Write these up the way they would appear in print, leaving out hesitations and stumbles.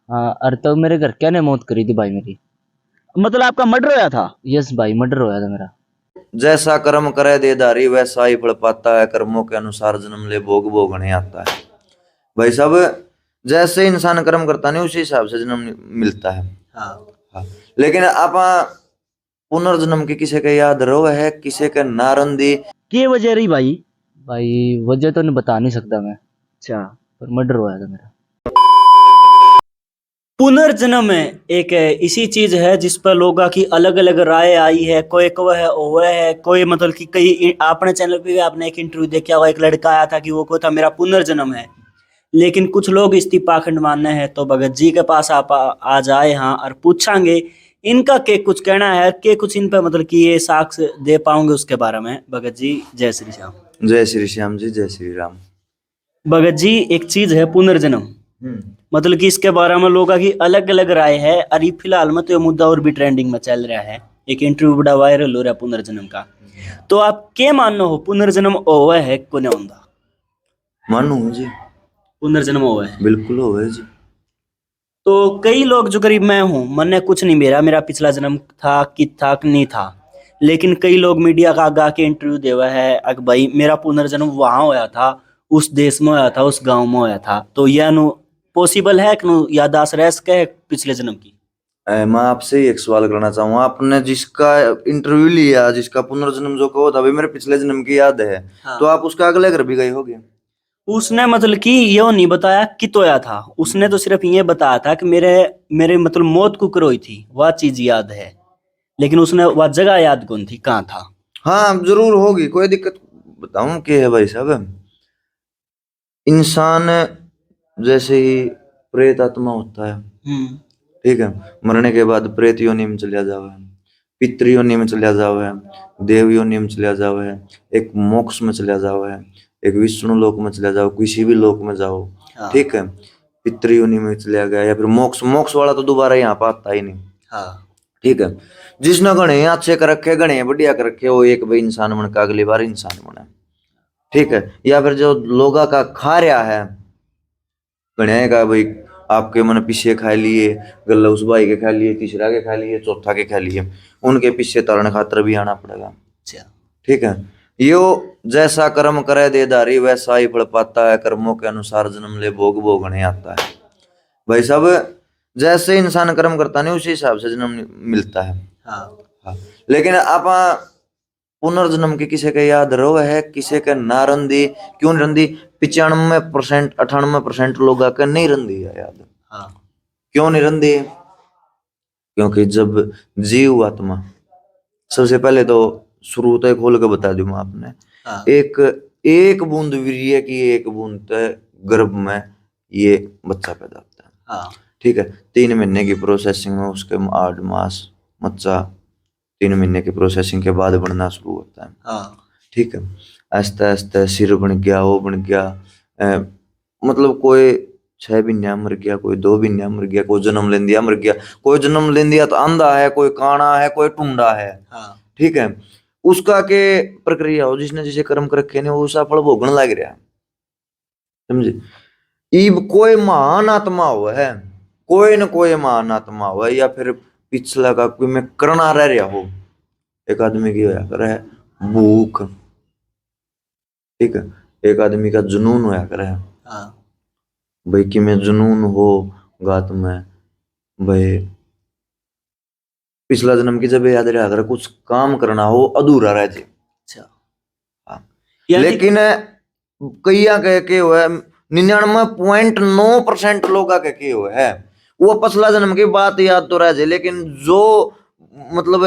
हाँ, अरे तो मेरे घर क्या ने मौत करी थी भाई मेरी। मतलब आपका मर्डर होया था? यस भाई, मर्डर होया था मेरा। जैसा कर्म करे देदारी वैसा ही फल पाता है, कर्मों के अनुसार जन्म ले भोग भोगने आता है। भाई साहब, जैसे इंसान कर्म करता नहीं उसी हिसाब से जन्म मिलता है। हाँ। हाँ। लेकिन आप पुनर्जन्म की किसी के याद रहो है, किसी के नारंदी। के वजह रही भाई? भाई वजह तो नहीं बता नहीं सकता मैं, अच्छा। पर मर्डर होया था मेरा। पुनर्जन्म एक इसी चीज है जिस पर लोगों की अलग अलग राय आई है। कोई कव है ओवे है, कोई मतलब कि कई अपने चैनल पे भी आपने एक इंटरव्यू देखा होगा, एक लड़का आया था कि वो कहता मेरा पुनर्जन्म है। लेकिन कुछ लोग इस्ती पाखंड मानने हैं, तो भगत जी के पास आप आज आए हाँ और पूछांगे इनका के कुछ कहना है, के कुछ इन पे मतलब कि ये साक्ष्य दे पाओगे उसके बारे में। भगत जी जय श्री श्याम। जय श्री श्याम जी, जय श्री राम। भगत जी एक चीज है पुनर्जन्म, मतलब कि इसके बारे में लोगों की अलग अलग राय है। अभी फिलहाल में तो ये मुद्दा और भी ट्रेंडिंग में चल रहा है, एक इंटरव्यू बड़ा वायरल हो रहा है पुनर्जन्म का। तो आप क्या मानना हो, पुनर्जन्म हुआ है को नहीं होता? मानू जी, पुनर्जन्म हुआ है। बिल्कुल हो जी। तो कई लोग जो करीब मैं हूँ, मैंने कुछ नहीं, मेरा मेरा पिछला जन्म था कि था कि नहीं था, लेकिन कई लोग मीडिया का आगा के इंटरव्यू दे हुआ है अक भाई मेरा पुनर्जन्म वहां होया था, उस देश में होया था, उस गांव में होया था। तो यह नु पॉसिबल है कि नु याददाश्त रह सके पिछले जन्म की? मैं आपसे ही एक सवाल करना चाहूंगा। आपने जिसका इंटरव्यू लिया, जिसका पुनर्जन्म जो कहो था, अभी मेरे पिछले जन्म की याद है। हाँ। तो आप उसका अगले घर भी गए होगे। उसने मतलब कि यो नहीं बताया कि तोया था, उसने तो सिर्फ ये बताया था कि मेरे मेरे मतलब मौत को करोई थी, वह चीज याद है, लेकिन उसने वह जगह याद कौन थी, कहाँ था। हाँ जरूर होगी, कोई दिक्कत। बताऊं कि है भाई साहब, इंसान जैसे ही प्रेत आत्मा होता है, ठीक है, मरने के बाद प्रेत योनि में चलिया जावे, पितृ योनि में चलिया जावे, देव योनि में चलिया जावे, एक मोक्ष में चलिया जावे, एक विष्णु लोक में चलिया जाओ, किसी भी लोक में जाओ। हाँ। ठीक है, पितृ योनि में चलिया गया या फिर मोक्ष, मोक्ष वाला तो दोबारा यहाँ पर आता ही नहीं। हाँ। ठीक है, जिसने गणे अच्छे कर रखे, गणे बढ़िया कर रखे, वो एक भाई इंसान बन के अगली बार इंसान बने। ठीक है, या फिर जो लोगा का खा रहा है, गणे का भाई आपके मन पीछे खा लिए, गल्ला उस भाई के खा लिए, तीसरा के खा लिए, चौथा के खा लिए, उनके पीछे तरण खातर भी आना पड़ेगा। अच्छा। ठीक है, यो जैसा कर्म करे देदारी वैसा ही फल पाता है, कर्मों के अनुसार जन्म ले भोग भोगने आता है। भाई साहब, जैसे इंसान कर्म करता नहीं उसी हिसाब से जन्म मिलता है। हाँ। हाँ। लेकिन आप पुनर्जन्म की किसी के याद रहो है, किसी के ना रंदी। क्यों नहीं रंदी? 95% 98% लोग आकर नहीं रंदी है याद। हाँ। क्यों नहीं रंदी? क्योंकि जब जीव आत्मा, सबसे पहले तो शुरू तो खोल के बता दूं मैं आपने। हाँ। एक एक बूंद वीर्य की, एक बूंद तय गर्भ में ये बच्चा पैदा होता है। हाँ। ठीक है, 3 महीने की प्रोसेसिंग में उसके 8 मास बच्चा 3 महीने की प्रोसेसिंग के बाद बनना शुरू होता है। हाँ। ठीक है, आहिस्ते आहिस्ते सिर बन गया, वो बन गया। मतलब कोई 6 महीने मर गया, कोई 2 महीने मर गया, कोई जन्म ले दिया मर गया, कोई जन्म ले दिया तो अंधा है, कोई काना है, कोई टुंडा है। हाँ। ठीक है, उसका के प्रक्रिया हो, जिसने जिसे कर्म कर रखे ने वो उसका फल भोगने लग रहा है। समझे? इब कोई महान आत्मा हुआ है, कोई न कोई महान आत्मा हुआ है, या फिर पिछला का कोई में करना रह रहा हो। एक आदमी की होया करे है भूख, ठीक है, एक आदमी का जुनून होया करे है। हाँ। भाई कि मैं जुनून हो गात में, भाई पिछला जन्म की जब याद रहा करे, कुछ काम करना हो अधूरा रह जाए। अच्छा। हाँ। यानी लेकिन कईया कह के हुए 99.9% लोग कह हुए है वो पिछला जन्म की बात याद तो रह जाए, लेकिन जो मतलब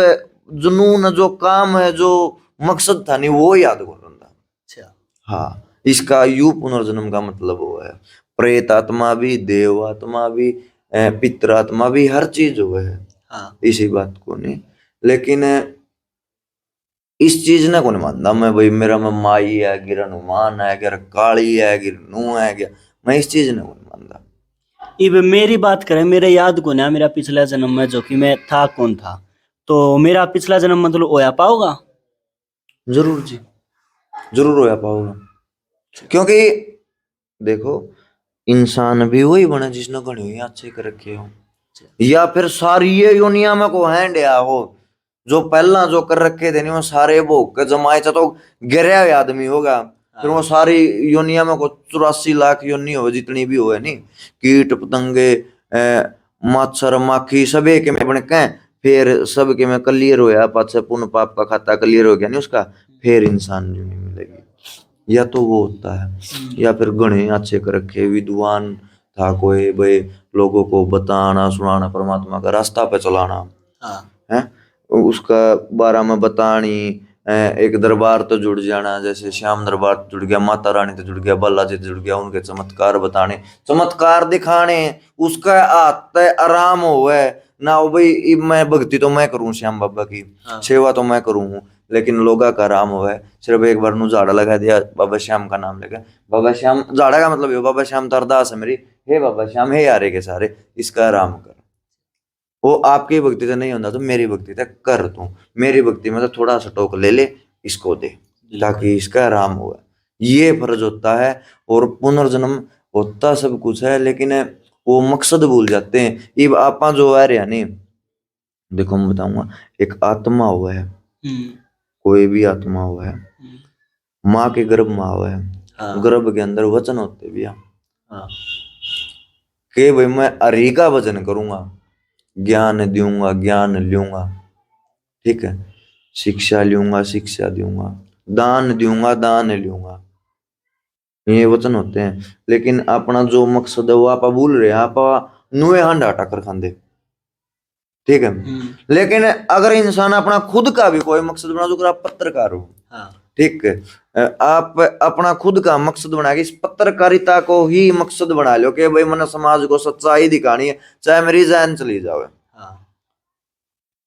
जुनून, जो काम है, जो मकसद था नहीं, वो याद कर रहा। अच्छा। हाँ, इसका यू पुनर्जन्म का मतलब वो है। प्रेत आत्मा भी, देव आत्मा भी, पितृ आत्मा भी, हर चीज वो है। हाँ। इसी बात को नहीं, लेकिन इस चीज ने कौन मानता मैं भाई मेरा में माई है, गिर हनुमान है, गिर काली है, गिर नू है गया, मैं इस चीज ने कौन मानता। इब मेरी बात करें, मेरे याद को ना मेरा पिछला जन्म में जो कि मैं था कौन था, तो मेरा पिछला जन्म मतलब होया पाओगा? जरूर जी, जरूर होया पाओगे। क्योंकि देखो, इंसान भी वही बने जिसने घणी हुई अच्छे कर रखे हो, या फिर सारी ये योनिया में को हैंड या हो जो पहला जो कर रखे थे नहीं वो सारे भोग के जमाए तो गिरा हुआ आदमी होगा। फिर वो सारी योनिया में को 84 लाख योनि हो जितनी भी हो नहीं, कीट पतंगे मच्छर माखी सब एक में बन के फिर सब के में क्लियर होया पाछे पुण्य पाप का खाता क्लियर हो गया नहीं उसका, फिर इंसान जो नहीं मिलेगी। या तो वो होता है, या फिर घणे अच्छे कर रखे विद्वान था कोई भाई लोगों को बताना सुनाना परमात्मा का रास्ता पे चलाना है, उसका बारे में बतानी। एक दरबार तो जुड़ जाना, जैसे श्याम दरबार तो जुड़ गया, माता रानी तो जुड़ गया, बालाजी तो जुड़ गया, उनके चमत्कार बताने चमत्कार दिखाने, उसका आते आराम होवे ना हो भाई मैं भक्ति तो मैं करूं श्याम बाबा की सेवा तो मैं करूं, लेकिन लोगा का आराम हुआ है। सिर्फ एक बार नु झाड़ा लगा दिया बाबा श्याम का नाम लेकर, बाबा श्याम झाड़ा का मतलब बाबा श्याम तरदास है मेरी, हे बाबा श्याम हे यारे के सारे इसका आराम कर। वो आपकी भक्ति से नहीं होता तो मेरी भक्ति से कर तू, मेरी भक्ति में तो थोड़ा सा टोक ले ले इसको दे ताकि इसका आराम हुआ। ये फर्ज होता है। और पुनर्जन्म होता सब कुछ है लेकिन वो मकसद भूल जाते हैं। इब आपा जो आ रहा नहीं, देखो मैं बताऊंगा, एक आत्मा हुआ है, कोई भी आत्मा हुआ है, माँ के गर्भ में हुआ है, गर्भ के अंदर वचन होते भी के भाई मैं हरि का भजन करूंगा, ज्ञान दूंगा ज्ञान लूंगा, ठीक है, शिक्षा लूंगा शिक्षा दूंगा, दान दूंगा दान लूंगा, ये वचन होते हैं। लेकिन अपना जो मकसद है वो आप भूल रहे हैं, आप नुए हंड हटा कर खांदे, ठीक है। लेकिन अगर इंसान अपना खुद का भी कोई मकसद बना, जो आप पत्रकार हो, ठीक है, आप अपना खुद का मकसद बना के इस पत्रकारिता को ही मकसद बना लो कि भाई मैंने समाज को सच्चाई दिखानी है चाहे मेरी जान चली जाए,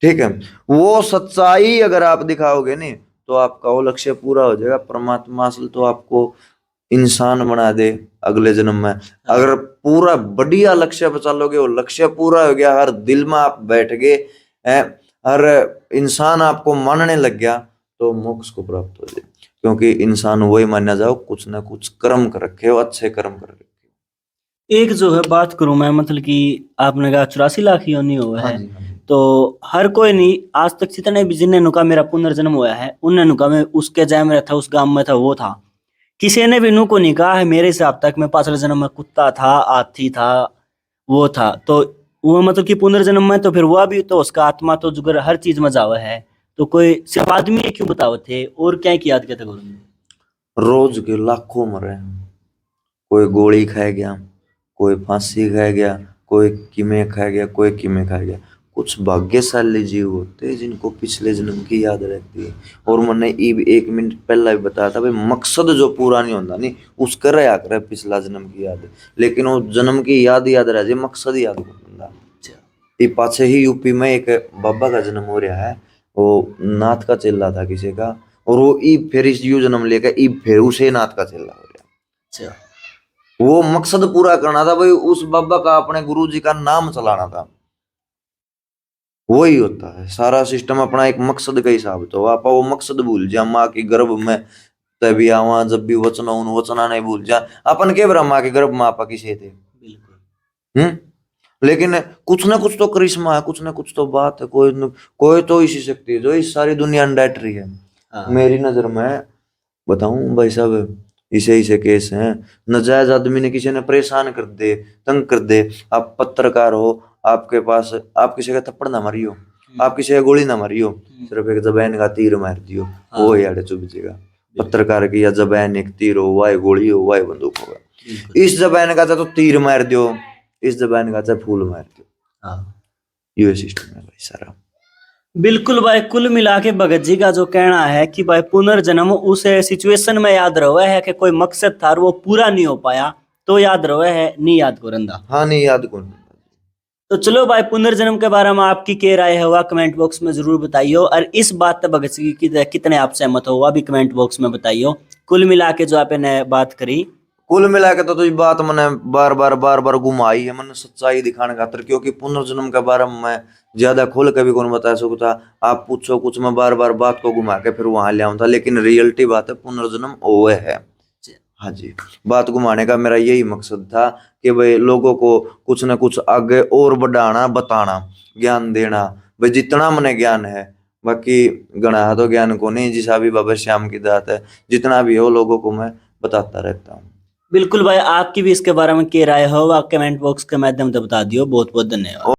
ठीक है। वो सच्चाई अगर आप दिखाओगे नहीं तो आपका वो लक्ष्य पूरा हो जाएगा। परमात्मा असल तो आपको इंसान बना दे अगले जन्म में। अगर पूरा बढ़िया लक्ष्य पे चलोगे, वो लक्ष्य पूरा हो गया, हर दिल में आप बैठ गए, हर इंसान आपको मानने लग गया, तो मोक्ष को प्राप्त हो जाए। क्योंकि इंसान वही माना जाओ कुछ ना कुछ कर्म कर रखे हो, अच्छे कर्म कर रखे। एक जो है बात करूं मैं, मतलब कि आपने कहा 84 लाख योनि हुआ है, तो हर कोई नहीं, आज तक जितने भी जिन्हें नुका मेरा पुनर्जन्म हुआ है उन्हें नुका मैं उसके जय में था, उस गांव में था, वो था, किसी ने भी नु को नहीं कहा है मेरे हिसाब तक मैं पांचवें जन्म में कुत्ता था, हाथी था, वो था, तो वो मतलब कि पुनर्जन्म में तो फिर वो भी तो उसका आत्मा तो जुगर हर चीज में जावा है, तो कोई सिर्फ आदमी क्यों बताओ थे और क्या की याद कहते गुरु? रोज के लाखों मरे, कोई गोली खा गया, कोई फांसी खा गया, कोई किमे खा गया, कोई किमे खा गया। कुछ भाग्यशाली जीव होते हैं जिनको पिछले जन्म की याद रहती है। और मैंने एक मिनट पहला भी बताया था भाई, मकसद जो पूरा नहीं होता नहीं उसका रहा करे पिछला जन्म की याद, लेकिन वो जन्म की याद रह जाए, मकसद याद नहीं होता। ये पाछे ही यूपी में एक बाबा का जन्म हो रहा है, वो नाथ का चेला था किसी का, और वो ईब फिर इस यू जन्म लेकर ईब फिर उसे नाथ का चेला हो रहा। वो मकसद पूरा करना था भाई, उस बाबा का अपने गुरु जी का नाम चलाना था। वही होता है सारा सिस्टम, अपना एक मकसद का हिसाब। तो आप वो मकसद भूल जा, माँ के गर्भ में तभी आवा जब भी वचना उन वचना नहीं भूल जा। अपन के ब्रह्मा के गर्भ में आपा किसे थे, लेकिन कुछ ना कुछ तो करिश्मा है, कुछ ना कुछ तो बात है, कोई तो ऐसी शक्ति है जो इस सारी दुनिया में बैठ रही है। मेरी नजर में बताऊं भाई साहब, इसे केस हैं, नजायज आदमी ने किसी ने परेशान कर दे, तंग कर दे, आप पत्रकार हो, आपके पास आप किसी का थप्पड़ ना मारियो, आप किसी का गोली ना मारियो, सिर्फ एक जबान का तीर मार दियो, वो यार चुभ जाएगा। पत्रकार की या जबान एक तीर हो, वाय गोली हो, वाय बंदूक होगा। इस जबान का तो तीर मार दियो, इस जबान का चाहे फूल मार दियो। ये सिस्टम है भाई सारा। बिल्कुल भाई, कुल मिला के भगत जी का जो कहना है कि भाई पुनर्जन्म उस सिचुएशन में याद रहे है कि कोई मकसद था और वो पूरा नहीं हो पाया, तो याद रहे है, नहीं याद को रंदा। हाँ नहीं याद कौन। तो चलो भाई, पुनर्जन्म के बारे में आपकी क्या राय है वह कमेंट बॉक्स में जरूर बताइए, और इस बात पे भगत जी की कितने आप सहमत हो वह भी कमेंट बॉक्स में बताइए। कुल मिला के जो आपने बात करी, कुल मिला के तो बात मैंने बार बार घुमाई है, मैंने सच्चाई दिखाने खातर, क्योंकि पुनर्जन्म के बारे में मैं ज्यादा खोल के भी कौन बता सकता। आप पूछो कुछ, मैं बार बात को घुमा के फिर वहां ले आऊं था, लेकिन रियलिटी बात है पुनर्जन्म ओए है। हाँ जी, बात घुमाने का मेरा यही मकसद था कि भाई लोगों को कुछ ना कुछ आगे और बढ़ाना, बताना, ज्ञान देना। भाई जितना मने ज्ञान है, बाकी गणा है तो ज्ञान को नहीं, जिसा भी बाबा श्याम की दात है, जितना भी हो लोगों को मैं बताता रहता हूँ। बिल्कुल भाई, आपकी भी इसके बारे में क्या राय हो, आप कमेंट बॉक्स के माध्यम से बता दियो। बहुत बहुत धन्यवाद।